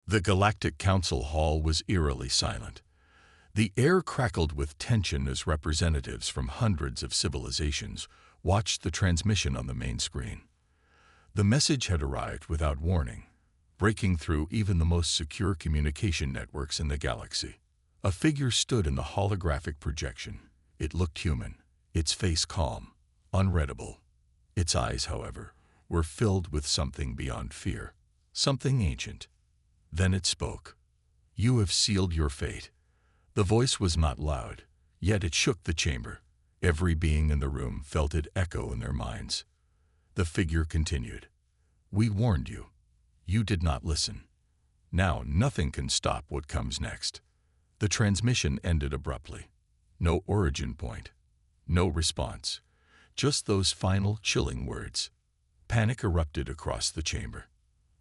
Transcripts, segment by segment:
The Galactic Council Hall was eerily silent. The air crackled with tension as representatives from hundreds of civilizations watched the transmission on the main screen. The message had arrived without warning, breaking through even the most secure communication networks in the galaxy. A figure stood in the holographic projection. It looked human, its face calm, unreadable. Its eyes, however, were filled with something beyond fear, something ancient. Then it spoke. "You have sealed your fate." The voice was not loud, yet it shook the chamber. Every being in the room felt it echo in their minds. The figure continued. "We warned you. You did not listen. Now nothing can stop what comes next." The transmission ended abruptly. No origin point, no response, just those final chilling words. Panic erupted across the chamber.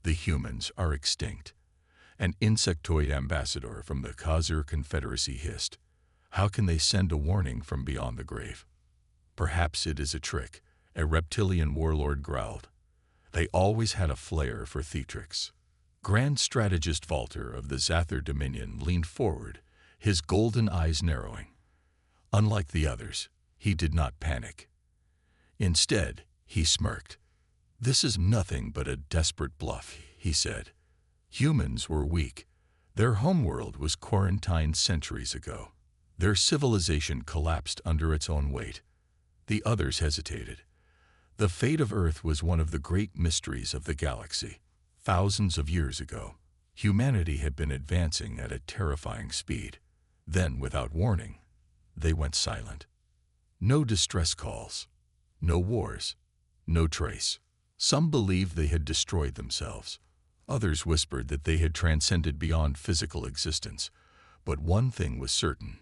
"The humans are extinct." An insectoid ambassador from the Khazur Confederacy hissed. "How can they send a warning from beyond the grave?" "Perhaps it is a trick," a reptilian warlord growled. They always had a flair for theatrics. Grand Strategist Valter of the Zather Dominion leaned forward, his golden eyes narrowing. Unlike the others, he did not panic. Instead, he smirked. "This is nothing but a desperate bluff," he said. "Humans were weak. Their homeworld was quarantined centuries ago. Their civilization collapsed under its own weight. The others hesitated. The fate of Earth was one of the great mysteries of the galaxy. Thousands of years ago, humanity had been advancing at a terrifying speed. Then, without warning, they went silent. No distress calls, no wars, no trace. Some believed they had destroyed themselves. Others whispered that they had transcended beyond physical existence. But one thing was certain.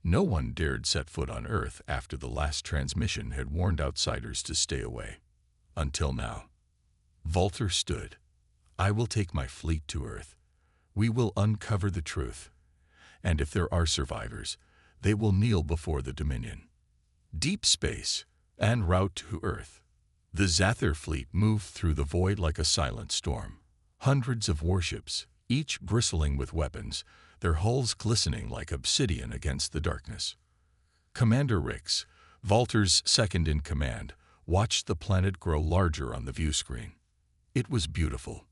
No one dared set foot on Earth after the last transmission had warned outsiders to stay away. Until now. Valter stood. "I will take my fleet to Earth. We will uncover the truth. And if there are survivors, they will kneel before the Dominion. Deep space, en route to Earth." The Zather fleet moved through the void like a silent storm. Hundreds of warships, each bristling with weapons, their hulls glistening like obsidian against the darkness. Commander Rix, Valter's second-in-command, watched the planet grow larger on the view screen. It was beautiful.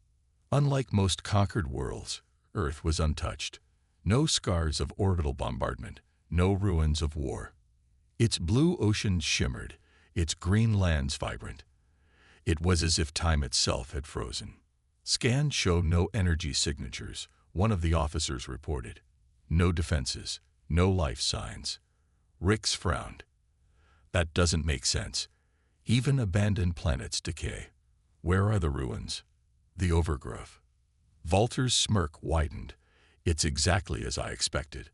Unlike most conquered worlds, Earth was untouched. No scars of orbital bombardment, no ruins of war. Its blue oceans shimmered, its green lands vibrant. It was as if time itself had frozen. "Scans show no energy signatures," one of the officers reported. "No defenses, no life signs." Rix frowned. "That doesn't make sense. Even abandoned planets decay. Where are the ruins? The overgrowth?" Valter's smirk widened. "It's exactly as I expected.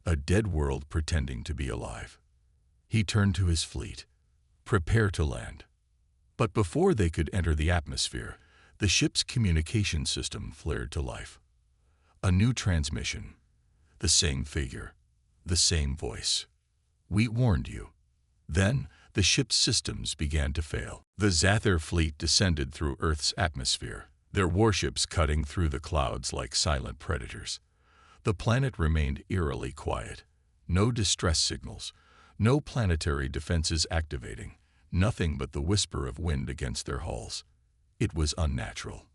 A dead world pretending to be alive." He turned to his fleet. "Prepare to land." But before they could enter the atmosphere, the ship's communication system flared to life. A new transmission. The same figure. The same voice. "We warned you." Then, the ship's systems began to fail. The Zather fleet descended through Earth's atmosphere, their warships cutting through the clouds like silent predators. The planet remained eerily quiet. No distress signals, no planetary defenses activating, nothing but the whisper of wind against their hulls. It was unnatural.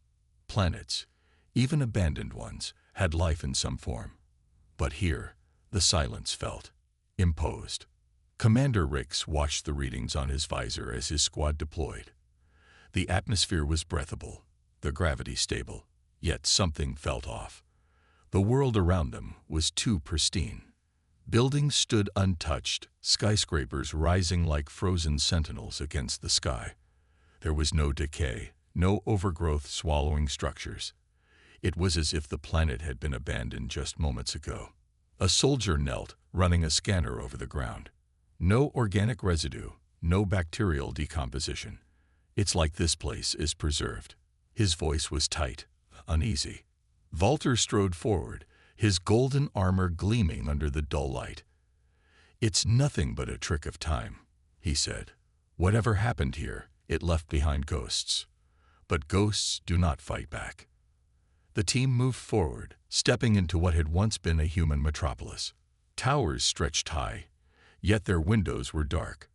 Planets, even abandoned ones, had life in some form. But here, the silence felt imposed. Commander Rix watched the readings on his visor as his squad deployed. The atmosphere was breathable, the gravity stable, yet something felt off. The world around them was too pristine. Buildings stood untouched, skyscrapers rising like frozen sentinels against the sky. There was no decay, no overgrowth swallowing structures. It was as if the planet had been abandoned just moments ago. A soldier knelt, running a scanner over the ground. No organic residue, no bacterial decomposition. "It's like this place is preserved." His voice was tight, uneasy. Valter strode forward, his golden armor gleaming under the dull light. "It's nothing but a trick of time," he said. "Whatever happened here, it left behind ghosts. But ghosts do not fight back." The team moved forward, stepping into what had once been a human metropolis. Towers stretched high, yet their windows were dark.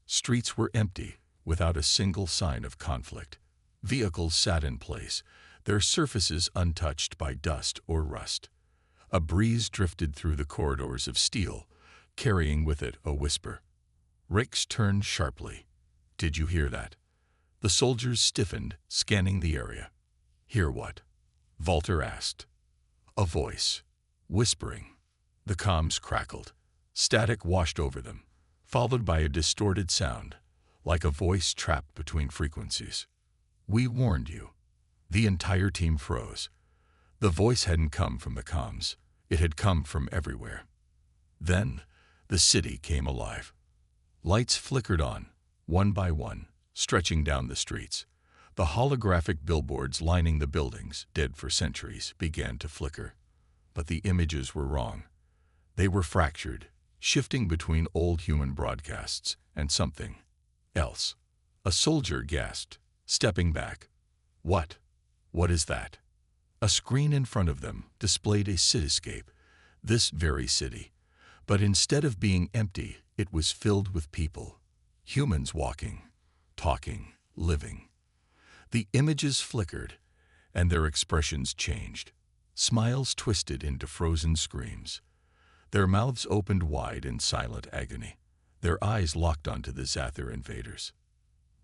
Streets were empty, without a single sign of conflict. Vehicles sat in place, their surfaces untouched by dust or rust. A breeze drifted through the corridors of steel, carrying with it a whisper. Rix turned sharply. "Did you hear that?" The soldiers stiffened, scanning the area. "Hear what?" Walter asked. A voice, whispering. The comms crackled. Static washed over them, followed by a distorted sound, like a voice trapped between frequencies. "We warned you." The entire team froze. The voice hadn't come from the comms. It had come from everywhere. Then, the city came alive. Lights flickered on, one by one, stretching down the streets. The holographic billboards lining the buildings, dead for centuries, began to flicker. But the images were wrong. They were fractured, shifting between old human broadcasts and something else. A soldier gasped, stepping back. "What? What is that?" A screen in front of them displayed a cityscape, this very city. But instead of being empty, it was filled with people. Humans walking, talking, living. The images flickered, and their expressions changed. Smiles twisted into frozen screams. Their mouths opened wide in silent agony. Their eyes locked onto the Zathir invaders.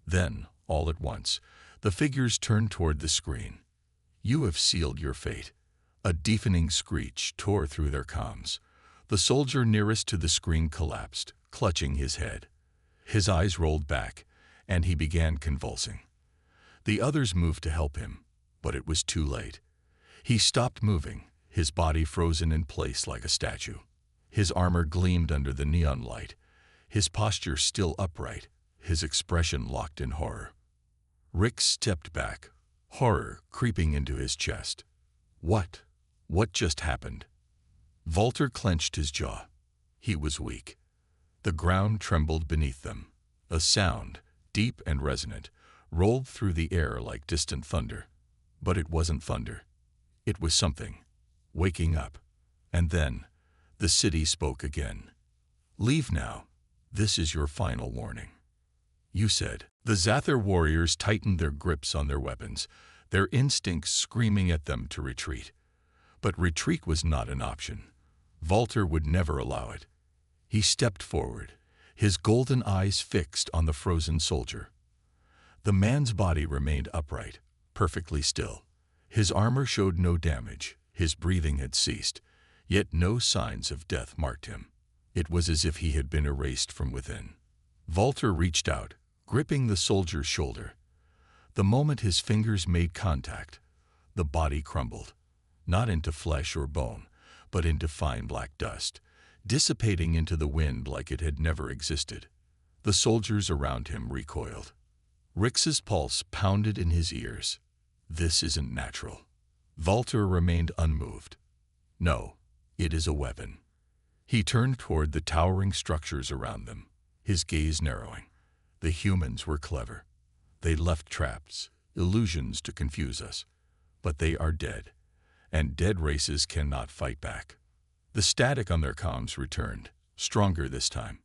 Then, all at once, the figures turned toward the screen. "You have sealed your fate." A deafening screech tore through their comms. The soldier nearest to the screen collapsed, clutching his head. His eyes rolled back, and he began convulsing. The others moved to help him, but it was too late. He stopped moving, his body frozen in place like a statue. His armor gleamed under the neon light, his posture still upright, his expression locked in horror. Rix stepped back, horror creeping into his chest. What? What just happened? Walter clenched his jaw. He was weak. The ground trembled beneath them. A sound, deep and resonant, rolled through the air like distant thunder. But it wasn't thunder. It was something, waking up. And then, the city spoke again. "Leave now. This is your final warning." "You said." The Zathir warriors tightened their grips on their weapons, their instincts screaming at them to retreat. But retreat was not an option. Walter would never allow it. He stepped forward, his golden eyes fixed on the frozen soldier. The man's body remained upright, perfectly still. His armor showed no damage, his breathing had ceased, yet no signs of death marked him. It was as if he had been erased from within. Walter reached out, gripping the soldier's shoulder. The moment his fingers made contact, the body crumbled, not into flesh or bone, but into fine black dust, dissipating into the wind like it had never existed. The soldiers around him recoiled. Rix's pulse pounded in his ears. This isn't natural. Walter remained unmoved. No, it is a weapon. He turned toward the towering structures around them, his gaze narrowing. The humans were clever. They left traps, illusions to confuse us. But they are dead, and dead races cannot fight back. The static on their comms returned, stronger this time.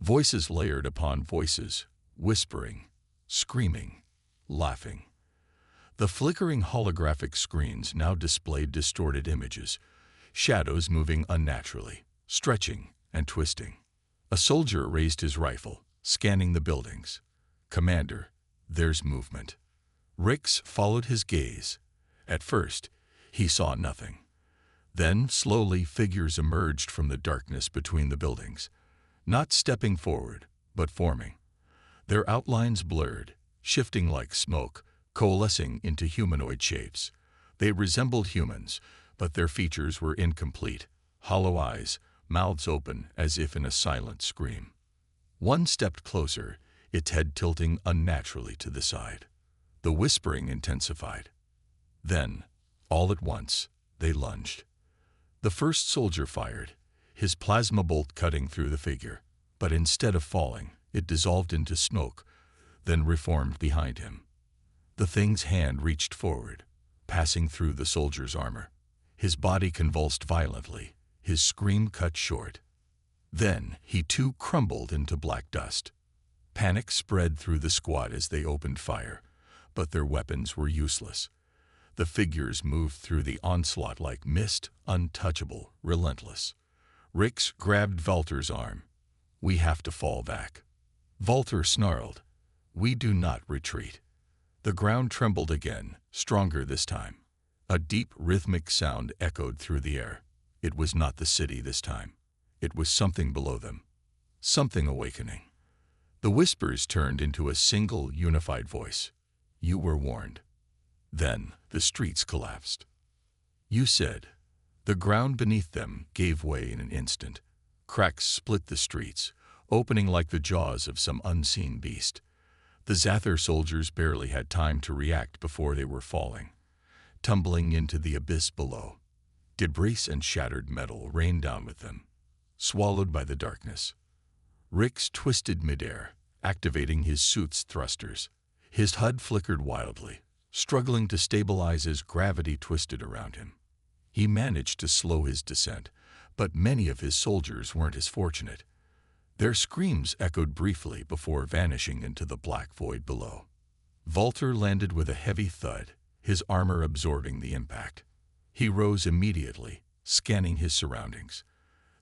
Voices layered upon voices, whispering, screaming, laughing. The flickering holographic screens now displayed distorted images, shadows moving unnaturally, stretching and twisting. A soldier raised his rifle, scanning the buildings. "Commander, there's movement." Rix followed his gaze. At first, he saw nothing. Then, slowly, figures emerged from the darkness between the buildings, not stepping forward, but forming. Their outlines blurred, shifting like smoke, coalescing into humanoid shapes. They resembled humans, but their features were incomplete, hollow eyes, mouths open as if in a silent scream. One stepped closer, its head tilting unnaturally to the side. The whispering intensified. Then, all at once, they lunged. The first soldier fired, his plasma bolt cutting through the figure, but instead of falling, it dissolved into smoke, then reformed behind him. The thing's hand reached forward, passing through the soldier's armor. His body convulsed violently, his scream cut short. Then he too crumbled into black dust. Panic spread through the squad as they opened fire, but their weapons were useless. The figures moved through the onslaught like mist, untouchable, relentless. Rix grabbed Walter's arm. "We have to fall back." Walter snarled, "We do not retreat." The ground trembled again, stronger this time. A deep, rhythmic sound echoed through the air. It was not the city this time. It was something below them, something awakening. The whispers turned into a single, unified voice. "You were warned." Then the streets collapsed. "You said." The ground beneath them gave way in an instant. Cracks split the streets, opening like the jaws of some unseen beast. The Zather soldiers barely had time to react before they were falling, tumbling into the abyss below. Debris and shattered metal rained down with them, swallowed by the darkness. Rix twisted midair, activating his suit's thrusters. His HUD flickered wildly, struggling to stabilize as gravity twisted around him. He managed to slow his descent, but many of his soldiers weren't as fortunate. Their screams echoed briefly before vanishing into the black void below. Walter landed with a heavy thud, his armor absorbing the impact. He rose immediately, scanning his surroundings.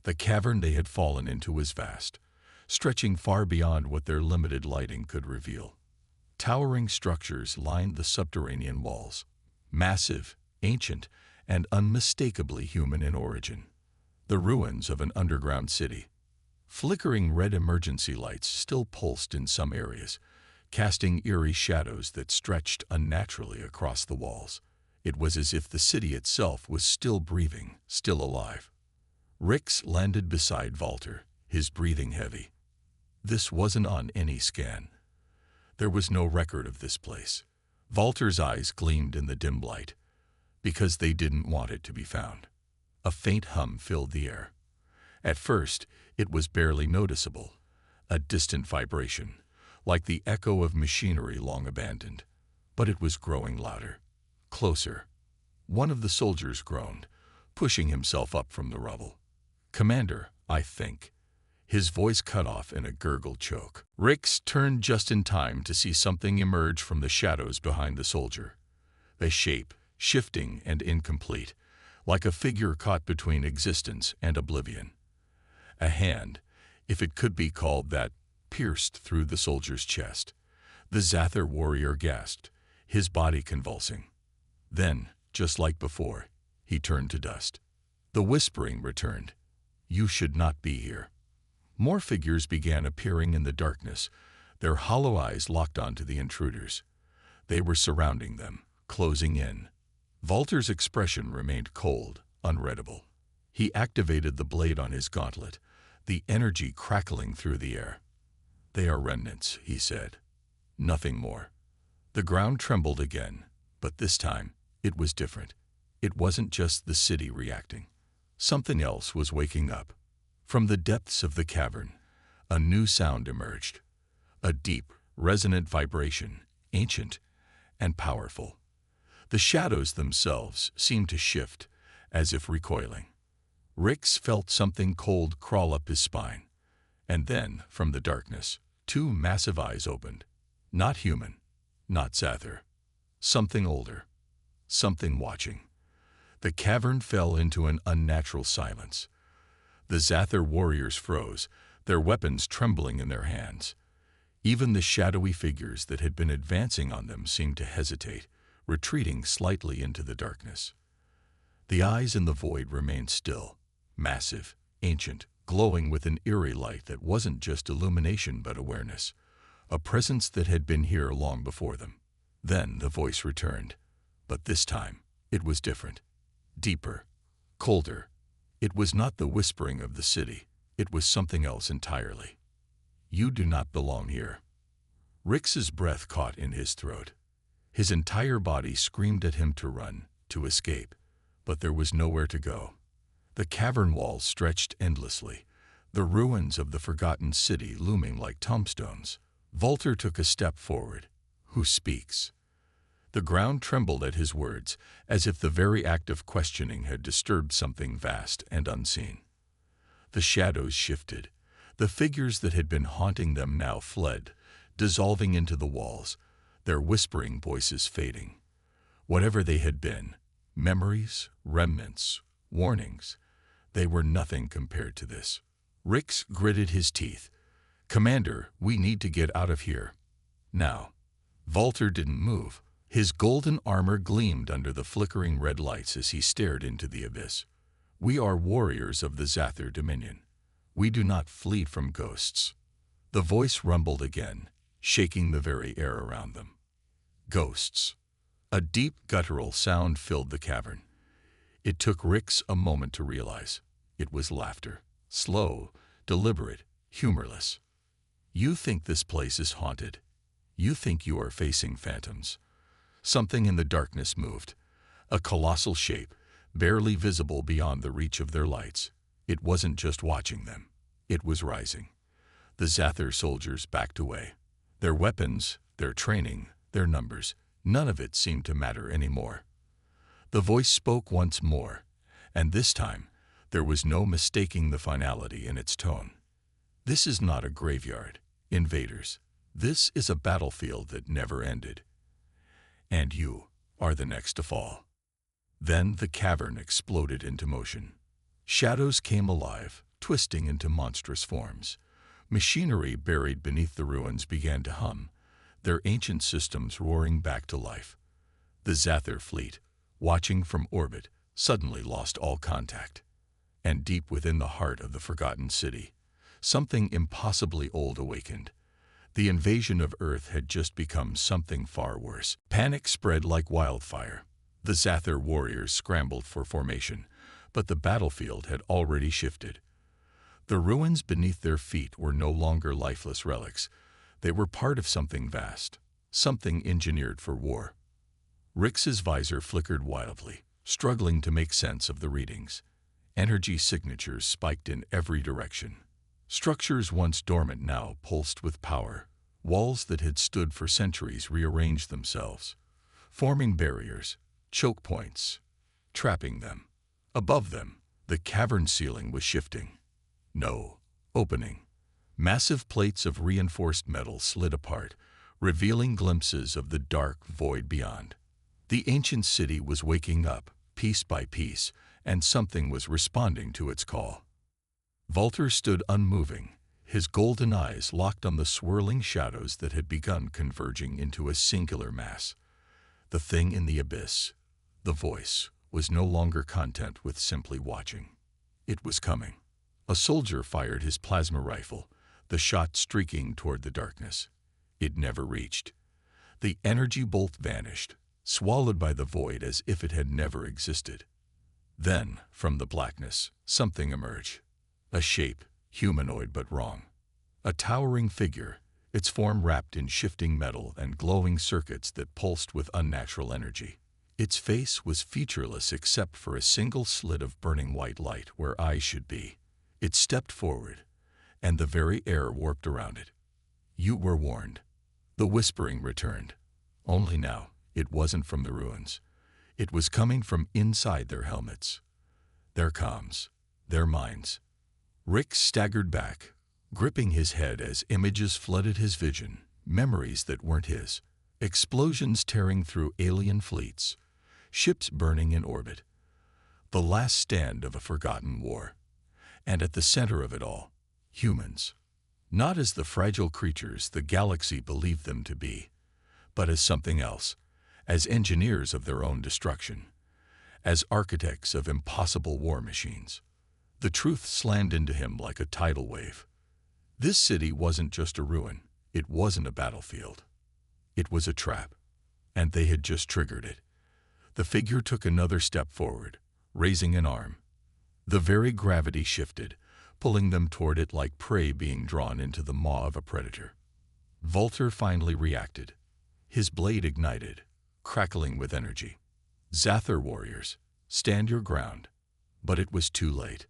The cavern they had fallen into was vast, stretching far beyond what their limited lighting could reveal. Towering structures lined the subterranean walls, massive, ancient, and unmistakably human in origin. The ruins of an underground city. Flickering red emergency lights still pulsed in some areas, casting eerie shadows that stretched unnaturally across the walls. It was as if the city itself was still breathing, still alive. Rix landed beside Walter, his breathing heavy. This wasn't on any scan. There was no record of this place. Walter's eyes gleamed in the dim light, because they didn't want it to be found. A faint hum filled the air. At first, it was barely noticeable, a distant vibration, like the echo of machinery long abandoned. But it was growing louder, closer. One of the soldiers groaned, pushing himself up from the rubble. "Commander, I think." His voice cut off in a gurgled choke. Rix turned just in time to see something emerge from the shadows behind the soldier. A shape, shifting and incomplete, like a figure caught between existence and oblivion. A hand, if it could be called that, pierced through the soldier's chest. The Zather warrior gasped, his body convulsing. Then, just like before, he turned to dust. The whispering returned. "You should not be here." More figures began appearing in the darkness, their hollow eyes locked onto the intruders. They were surrounding them, closing in. Walter's expression remained cold, unreadable. He activated the blade on his gauntlet, the energy crackling through the air. "They are remnants," he said. Nothing more. The ground trembled again, but this time it was different. It wasn't just the city reacting. Something else was waking up. From the depths of the cavern, a new sound emerged. A deep, resonant vibration, ancient and powerful. The shadows themselves seemed to shift, as if recoiling. Rix felt something cold crawl up his spine. And then, from the darkness, two massive eyes opened. Not human, not Zather. Something older. Something watching. The cavern fell into an unnatural silence. The Zather warriors froze, their weapons trembling in their hands. Even the shadowy figures that had been advancing on them seemed to hesitate, retreating slightly into the darkness. The eyes in the void remained still, massive, ancient, glowing with an eerie light that wasn't just illumination but awareness, a presence that had been here long before them. Then the voice returned, but this time it was different, deeper, colder. It was not the whispering of the city, it was something else entirely. "You do not belong here." Rix's breath caught in his throat. His entire body screamed at him to run, to escape, but there was nowhere to go. The cavern walls stretched endlessly, the ruins of the forgotten city looming like tombstones. Walter took a step forward. "Who speaks?" The ground trembled at his words, as if the very act of questioning had disturbed something vast and unseen. The shadows shifted. The figures that had been haunting them now fled, dissolving into the walls, their whispering voices fading. Whatever they had been, memories, remnants, warnings, they were nothing compared to this. Rix gritted his teeth. "Commander, we need to get out of here. Now." Walter didn't move. His golden armor gleamed under the flickering red lights as he stared into the abyss. "We are warriors of the Zather Dominion. We do not flee from ghosts." The voice rumbled again, shaking the very air around them. Ghosts. A deep, guttural sound filled the cavern. It took Rix a moment to realize. It was laughter. Slow, deliberate, humorless. "You think this place is haunted. You think you are facing phantoms." Something in the darkness moved. A colossal shape, barely visible beyond the reach of their lights. It wasn't just watching them. It was rising. The Zather soldiers backed away. Their weapons, their training, their numbers, none of it seemed to matter anymore. The voice spoke once more, and this time there was no mistaking the finality in its tone. "This is not a graveyard, invaders. This is a battlefield that never ended. And you are the next to fall." Then the cavern exploded into motion. Shadows came alive, twisting into monstrous forms. Machinery buried beneath the ruins began to hum, their ancient systems roaring back to life. The Zather fleet, watching from orbit, suddenly lost all contact. And deep within the heart of the forgotten city, something impossibly old awakened. The invasion of Earth had just become something far worse. Panic spread like wildfire. The Zather warriors scrambled for formation, but the battlefield had already shifted. The ruins beneath their feet were no longer lifeless relics. They were part of something vast, something engineered for war. Rix's visor flickered wildly, struggling to make sense of the readings. Energy signatures spiked in every direction. Structures once dormant now pulsed with power. Walls that had stood for centuries rearranged themselves, forming barriers, choke points, trapping them. Above them, the cavern ceiling was shifting. No, opening. Massive plates of reinforced metal slid apart, revealing glimpses of the dark void beyond. The ancient city was waking up, piece by piece, and something was responding to its call. Walter stood unmoving, his golden eyes locked on the swirling shadows that had begun converging into a singular mass. The thing in the abyss, the voice, was no longer content with simply watching. It was coming. A soldier fired his plasma rifle, the shot streaking toward the darkness. It never reached. The energy bolt vanished, swallowed by the void as if it had never existed. Then, from the blackness, something emerged. A shape, humanoid but wrong. A towering figure, its form wrapped in shifting metal and glowing circuits that pulsed with unnatural energy. Its face was featureless except for a single slit of burning white light where eyes should be. It stepped forward, and the very air warped around it. "You were warned." The whispering returned. Only now, it wasn't from the ruins. It was coming from inside their helmets, their comms, their minds. Rick staggered back, gripping his head as images flooded his vision, memories that weren't his. Explosions tearing through alien fleets, ships burning in orbit. The last stand of a forgotten war. And at the center of it all, humans. Not as the fragile creatures the galaxy believed them to be, but as something else, as engineers of their own destruction, as architects of impossible war machines. The truth slammed into him like a tidal wave. This city wasn't just a ruin. It wasn't a battlefield. It was a trap, and they had just triggered it. The figure took another step forward, raising an arm. The very gravity shifted, pulling them toward it like prey being drawn into the maw of a predator. Walter finally reacted. His blade ignited, crackling with energy. "Zather warriors, stand your ground." But it was too late.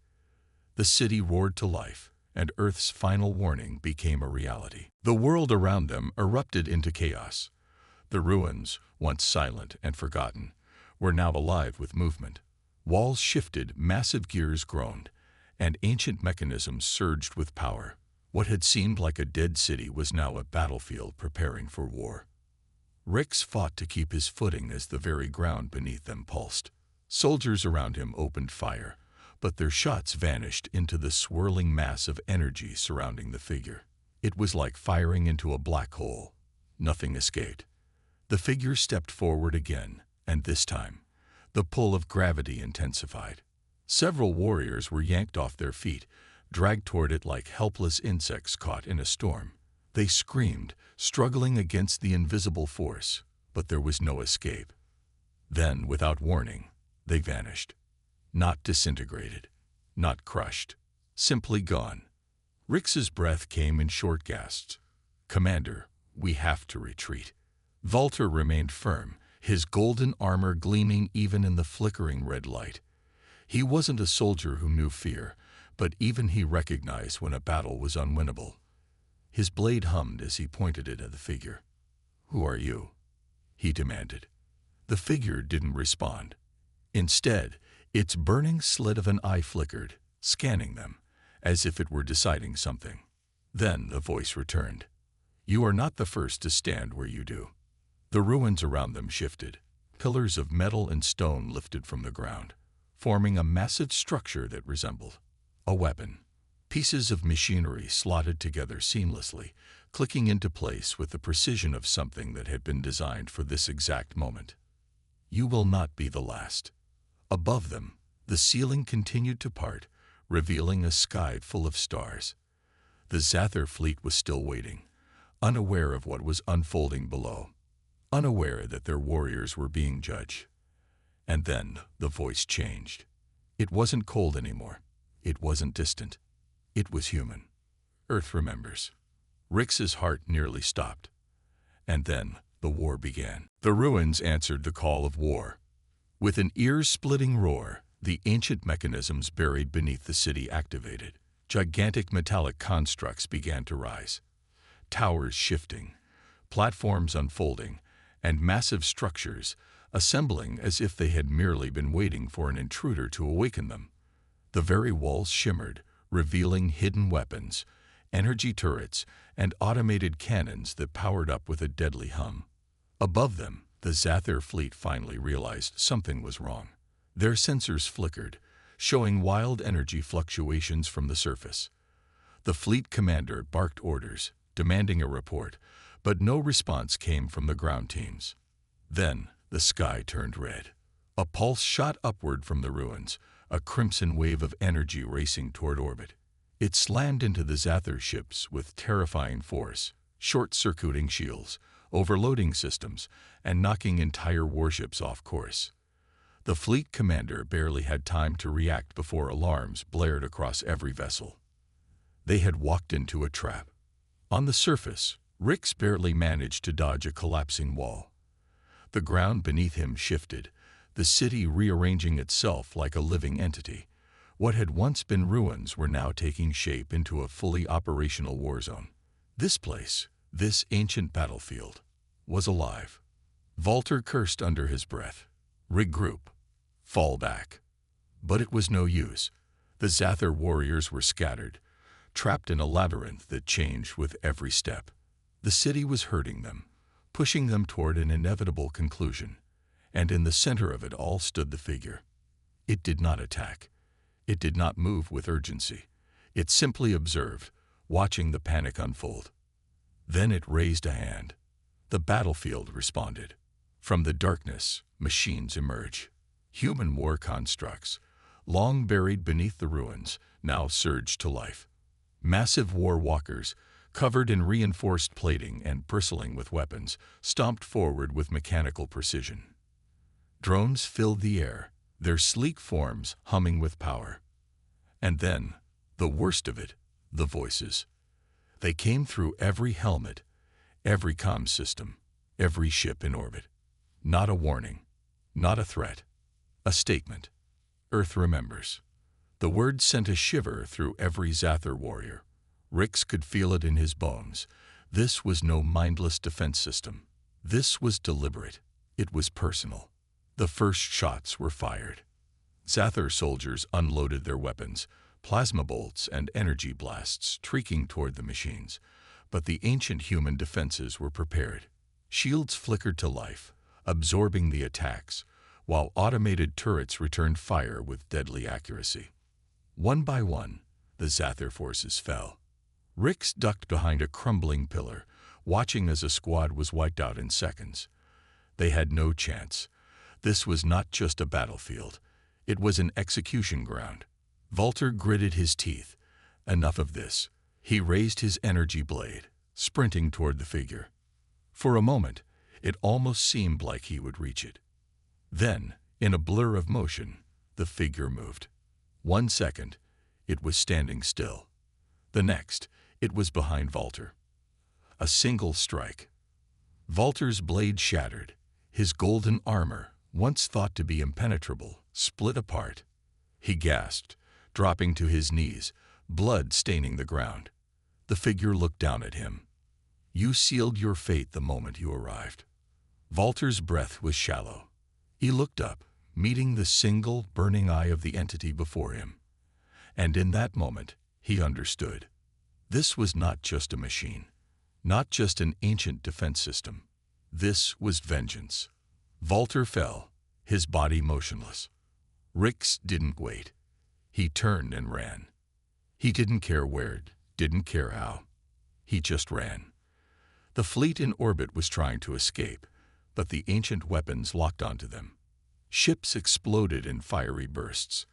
The city roared to life, and Earth's final warning became a reality. The world around them erupted into chaos. The ruins, once silent and forgotten, were now alive with movement. Walls shifted, massive gears groaned, and ancient mechanisms surged with power. What had seemed like a dead city was now a battlefield preparing for war. Rix fought to keep his footing as the very ground beneath them pulsed. Soldiers around him opened fire, but their shots vanished into the swirling mass of energy surrounding the figure. It was like firing into a black hole. Nothing escaped. The figure stepped forward again, and this time, the pull of gravity intensified. Several warriors were yanked off their feet, dragged toward it like helpless insects caught in a storm. They screamed, struggling against the invisible force, but there was no escape. Then, without warning, they vanished. Not disintegrated, not crushed, simply gone. Rix's breath came in short gasps. "Commander, we have to retreat." Walter remained firm, his golden armor gleaming even in the flickering red light. He wasn't a soldier who knew fear, but even he recognized when a battle was unwinnable. His blade hummed as he pointed it at the figure. "Who are you?" he demanded. The figure didn't respond. Instead, its burning slit of an eye flickered, scanning them, as if it were deciding something. Then the voice returned. "You are not the first to stand where you do." The ruins around them shifted. Pillars of metal and stone lifted from the ground, forming a massive structure that resembled a weapon. Pieces of machinery slotted together seamlessly, clicking into place with the precision of something that had been designed for this exact moment. "You will not be the last." Above them, the ceiling continued to part, revealing a sky full of stars. The Zather fleet was still waiting, unaware of what was unfolding below, unaware that their warriors were being judged. And then the voice changed. It wasn't cold anymore. It wasn't distant. It was human. Earth remembers. Rix's heart nearly stopped. And then the war began. The ruins answered the call of war. With an ear-splitting roar, the ancient mechanisms buried beneath the city activated. Gigantic metallic constructs began to rise. Towers shifting, platforms unfolding, and massive structures assembling as if they had merely been waiting for an intruder to awaken them. The very walls shimmered, revealing hidden weapons, energy turrets, and automated cannons that powered up with a deadly hum. Above them, the Zather fleet finally realized something was wrong. Their sensors flickered, showing wild energy fluctuations from the surface. The fleet commander barked orders, demanding a report, but no response came from the ground teams. Then the sky turned red. A pulse shot upward from the ruins, a crimson wave of energy racing toward orbit. It slammed into the Zather ships with terrifying force, short-circuiting shields, overloading systems, and knocking entire warships off course. The fleet commander barely had time to react before alarms blared across every vessel. They had walked into a trap. On the surface, Rix barely managed to dodge a collapsing wall. The ground beneath him shifted, the city rearranging itself like a living entity. What had once been ruins were now taking shape into a fully operational war zone. This place, this ancient battlefield, was alive. Walter cursed under his breath. Regroup. Fall back. But it was no use. The Zather warriors were scattered, trapped in a labyrinth that changed with every step. The city was hurting them, pushing them toward an inevitable conclusion. And in the center of it all stood the figure. It did not attack. It did not move with urgency. It simply observed, watching the panic unfold. Then it raised a hand. The battlefield responded. From the darkness, machines emerged. Human war constructs, long buried beneath the ruins, now surged to life. Massive war walkers, covered in reinforced plating and bristling with weapons, stomped forward with mechanical precision. Drones filled the air, their sleek forms humming with power. And then, the worst of it, the voices. They came through every helmet, every comm system, every ship in orbit. Not a warning, not a threat, a statement. Earth remembers. The words sent a shiver through every Zather warrior. Rix could feel it in his bones. This was no mindless defense system. This was deliberate. It was personal. The first shots were fired. Zathar soldiers unloaded their weapons, plasma bolts and energy blasts streaking toward the machines. But the ancient human defenses were prepared. Shields flickered to life, absorbing the attacks, while automated turrets returned fire with deadly accuracy. One by one, the Zathar forces fell. Rix ducked behind a crumbling pillar, watching as a squad was wiped out in seconds. They had no chance. This was not just a battlefield. It was an execution ground. Walter gritted his teeth. Enough of this. He raised his energy blade, sprinting toward the figure. For a moment, it almost seemed like he would reach it. Then, in a blur of motion, the figure moved. 1 second, it was standing still. The next, it was behind Walter. A single strike. Walter's blade shattered. His golden armor, once thought to be impenetrable, split apart. He gasped, dropping to his knees, blood staining the ground. The figure looked down at him. You sealed your fate the moment you arrived. Walter's breath was shallow. He looked up, meeting the single, burning eye of the entity before him. And in that moment, he understood. This was not just a machine, not just an ancient defense system. This was vengeance. Walter fell, his body motionless. Rix didn't wait. He turned and ran. He didn't care where, didn't care how. He just ran. The fleet in orbit was trying to escape, but the ancient weapons locked onto them. Ships exploded in fiery bursts,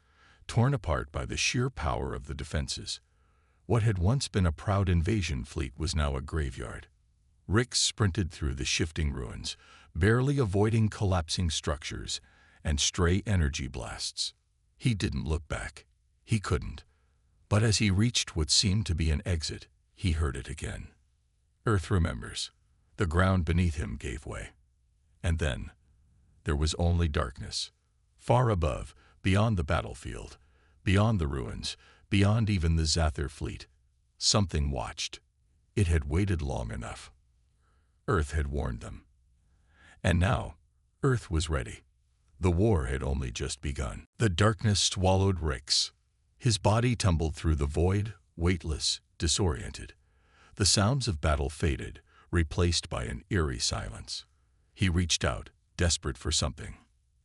torn apart by the sheer power of the defenses. What had once been a proud invasion fleet was now a graveyard. Rix sprinted through the shifting ruins, barely avoiding collapsing structures and stray energy blasts. He didn't look back. He couldn't. But as he reached what seemed to be an exit, he heard it again. Earth remembers. The ground beneath him gave way. And then, there was only darkness. Far above, beyond the battlefield, beyond the ruins, beyond even the Zathar fleet, something watched. It had waited long enough. Earth had warned them. And now, Earth was ready. The war had only just begun. The darkness swallowed Rix. His body tumbled through the void, weightless, disoriented. The sounds of battle faded, replaced by an eerie silence. He reached out, desperate for something,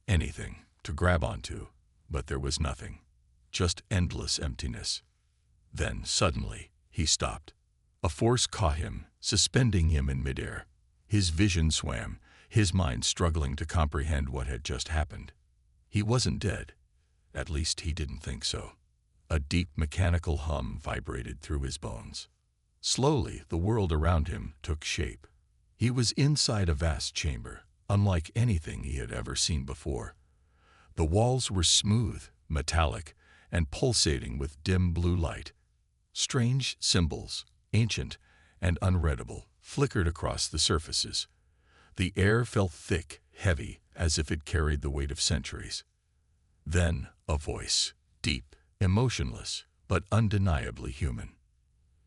anything, to grab onto, but there was nothing. Just endless emptiness. Then, suddenly, he stopped. A force caught him, suspending him in midair. His vision swam, his mind struggling to comprehend what had just happened. He wasn't dead. At least he didn't think so. A deep mechanical hum vibrated through his bones. Slowly, the world around him took shape. He was inside a vast chamber, unlike anything he had ever seen before. The walls were smooth, metallic, and pulsating with dim blue light. Strange symbols, ancient and unreadable, flickered across the surfaces. The air felt thick, heavy, as if it carried the weight of centuries. Then a voice, deep, emotionless, but undeniably human.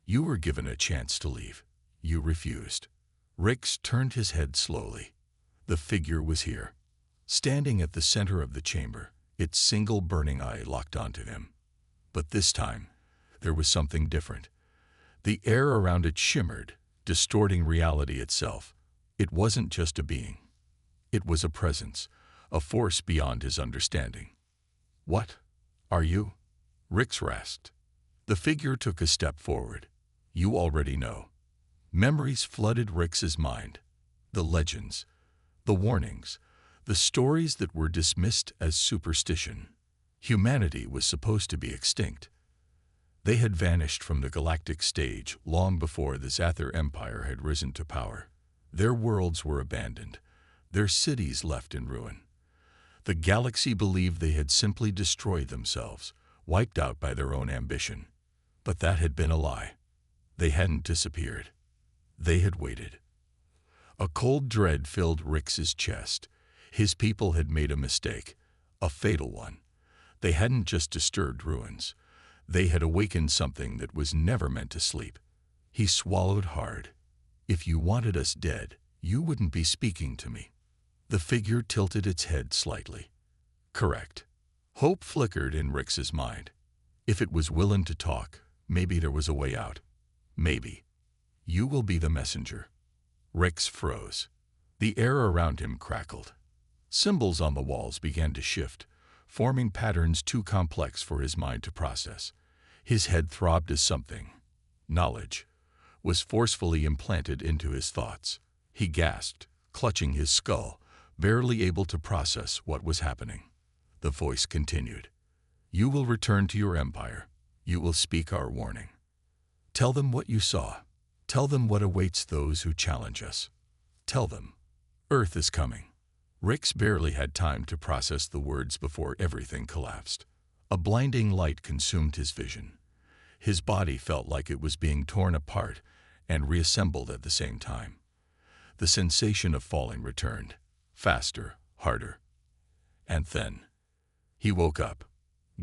You were given a chance to leave. You refused. Rix turned his head slowly. The figure was here, standing at the center of the chamber, its single burning eye locked onto him. But this time, there was something different. The air around it shimmered, distorting reality itself. It wasn't just a being. It was a presence, a force beyond his understanding. What are you? Rix rasped. The figure took a step forward. You already know. Memories flooded Rix's mind. The legends, the warnings, the stories that were dismissed as superstition. Humanity was supposed to be extinct. They had vanished from the galactic stage long before the Zathar Empire had risen to power. Their worlds were abandoned, their cities left in ruin. The galaxy believed they had simply destroyed themselves, wiped out by their own ambition. But that had been a lie. They hadn't disappeared. They had waited. A cold dread filled Rix's chest. His people had made a mistake, a fatal one. They hadn't just disturbed ruins. They had awakened something that was never meant to sleep. He swallowed hard. If you wanted us dead, You wouldn't be speaking to me. The figure tilted its head slightly. Correct. Hope flickered in Rix's mind. If it was willing to talk, maybe there was a way out. Maybe. You will be the messenger. Rix froze. The air around him crackled. Symbols on the walls began to shift, forming patterns too complex for his mind to process. His head throbbed as something, knowledge, was forcefully implanted into his thoughts. He gasped, clutching his skull, barely able to process what was happening. The voice continued. You will return to your empire. You will speak our warning. Tell them what you saw. Tell them what awaits those who challenge us. Tell them, Earth is coming. Rix barely had time to process the words before everything collapsed. A blinding light consumed his vision. His body felt like it was being torn apart and reassembled at the same time. The sensation of falling returned, faster, harder. And then, he woke up.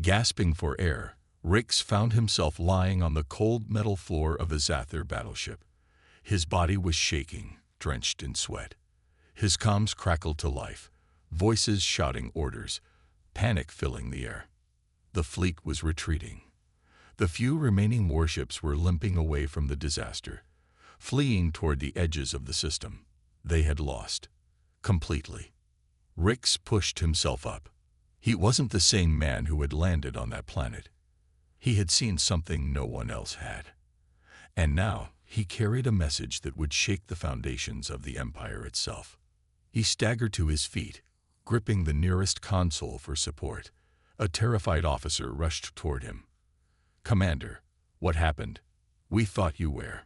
Gasping for air, Rix found himself lying on the cold metal floor of a Zathir battleship. His body was shaking, drenched in sweat. His comms crackled to life, voices shouting orders, panic filling the air. The fleet was retreating. The few remaining warships were limping away from the disaster, fleeing toward the edges of the system. They had lost. Completely. Rix pushed himself up. He wasn't the same man who had landed on that planet. He had seen something no one else had. And now he carried a message that would shake the foundations of the Empire itself. He staggered to his feet, gripping the nearest console for support. A terrified officer rushed toward him. Commander, what happened? We thought you were.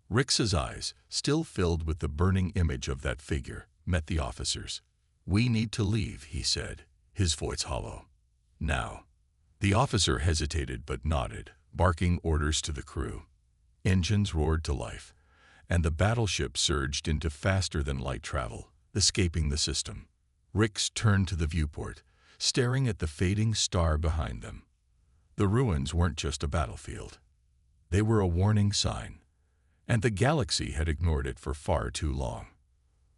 Rix's eyes, still filled with the burning image of that figure, met the officer's. We need to leave, he said, his voice hollow. Now. The officer hesitated but nodded, barking orders to the crew. Engines roared to life, and the battleship surged into faster-than-light travel, escaping the system. Rix turned to the viewport, staring at the fading star behind them. The ruins weren't just a battlefield. They were a warning sign, and the galaxy had ignored it for far too long.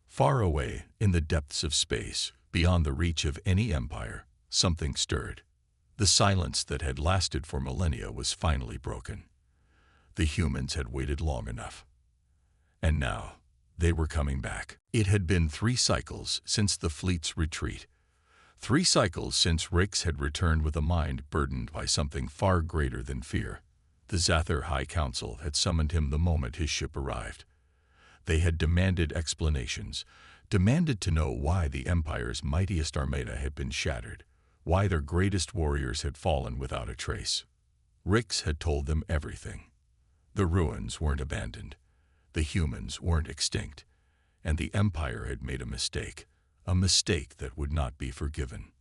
Far away, in the depths of space, beyond the reach of any empire, something stirred. The silence that had lasted for millennia was finally broken. The humans had waited long enough. And now, they were coming back. It had been 3 cycles since the fleet's retreat. 3 cycles since Rix had returned with a mind burdened by something far greater than fear. The Zathir High Council had summoned him the moment his ship arrived. They had demanded explanations, demanded to know why the Empire's mightiest armada had been shattered, why their greatest warriors had fallen without a trace. Rix had told them everything. The ruins weren't abandoned, the humans weren't extinct, and the Empire had made a mistake that would not be forgiven.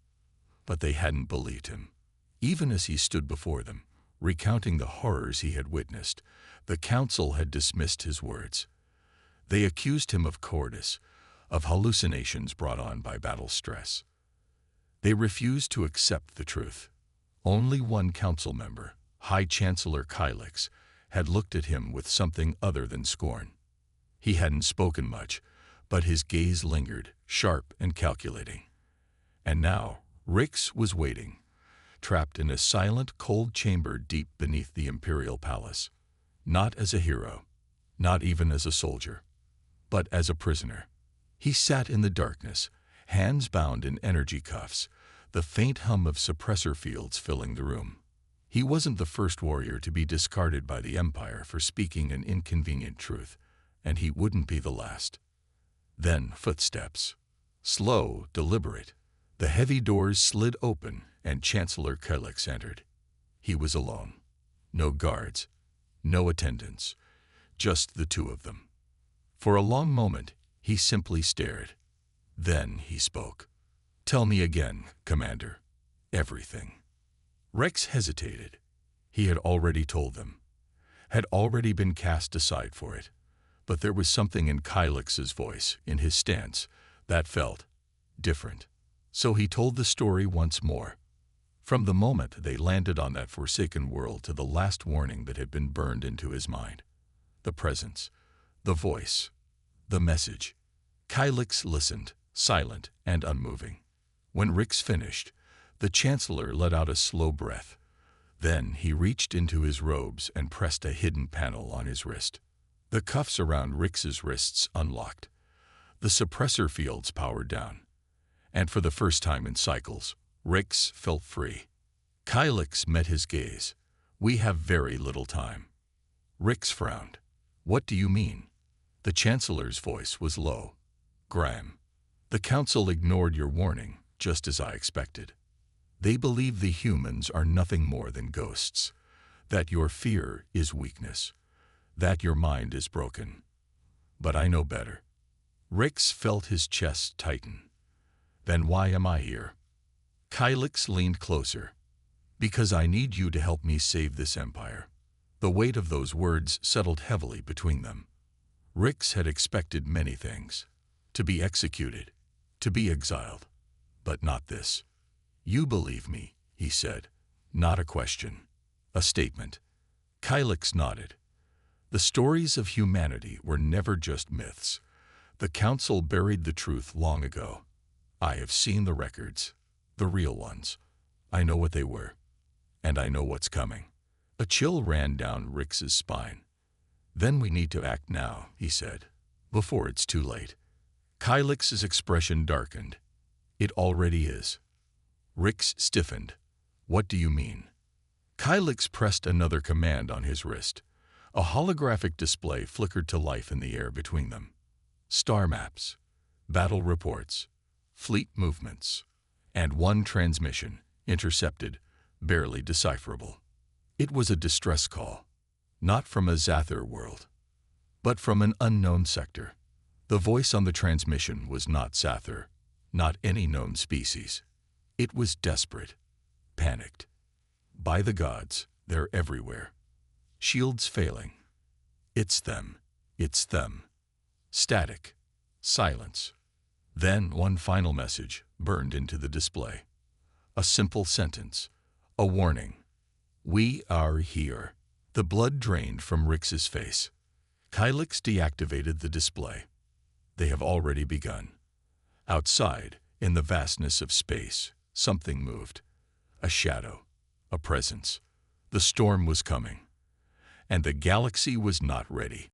But they hadn't believed him. Even as he stood before them, recounting the horrors he had witnessed, the Council had dismissed his words. They accused him of cowardice, of hallucinations brought on by battle stress. They refused to accept the truth. Only one council member, High Chancellor Kylix, had looked at him with something other than scorn. He hadn't spoken much, but his gaze lingered, sharp and calculating. And now, Rix was waiting, trapped in a silent, cold chamber deep beneath the Imperial Palace. Not as a hero, not even as a soldier, but as a prisoner. He sat in the darkness, hands bound in energy cuffs, the faint hum of suppressor fields filling the room. He wasn't the first warrior to be discarded by the Empire for speaking an inconvenient truth, and he wouldn't be the last. Then footsteps. Slow, deliberate. The heavy doors slid open, and Chancellor Kylix entered. He was alone. No guards, no attendants, just the two of them. For a long moment, he simply stared. Then he spoke. Tell me again, Commander. Everything. Rix hesitated. He had already told them, had already been cast aside for it. But there was something in Kylix's voice, in his stance, that felt different. So he told the story once more. From the moment they landed on that forsaken world to the last warning that had been burned into his mind. The presence, the voice, the message. Kylix listened, silent and unmoving. When Rix finished, the Chancellor let out a slow breath. Then he reached into his robes and pressed a hidden panel on his wrist. The cuffs around Rix's wrists unlocked. The suppressor fields powered down. And for the first time in cycles, Rix felt free. Kylix met his gaze. "We have very little time." Rix frowned. "What do you mean?" The Chancellor's voice was low. "Graham, the Council ignored your warning, just as I expected. They believe the humans are nothing more than ghosts, that your fear is weakness, that your mind is broken. But I know better." Rix felt his chest tighten. "Then why am I here?" Kylix leaned closer. "Because I need you to help me save this empire." The weight of those words settled heavily between them. Rix had expected many things. To be executed, to be exiled, but not this. "You believe me," he said. Not a question, a statement. Kylix nodded. The stories of humanity were never just myths. The Council buried the truth long ago. I have seen the records, the real ones. I know what they were, and I know what's coming. A chill ran down Rix's spine. "Then we need to act now," he said, "before it's too late." Kylix's expression darkened. "It already is." Rix stiffened. "What do you mean?" Kylix pressed another command on his wrist. A holographic display flickered to life in the air between them. Star maps, battle reports, fleet movements, and one transmission, intercepted, barely decipherable. It was a distress call, not from a Zather world, but from an unknown sector. The voice on the transmission was not Zather, not any known species. It was desperate, panicked. "By the gods, they're everywhere. Shields failing. It's them. It's them." Static. Silence. Then one final message burned into the display. A simple sentence. A warning. "We are here." The blood drained from Rix's face. Kylix deactivated the display. "They have already begun." Outside, in the vastness of space, something moved. A shadow. A presence. The storm was coming. And the galaxy was not ready.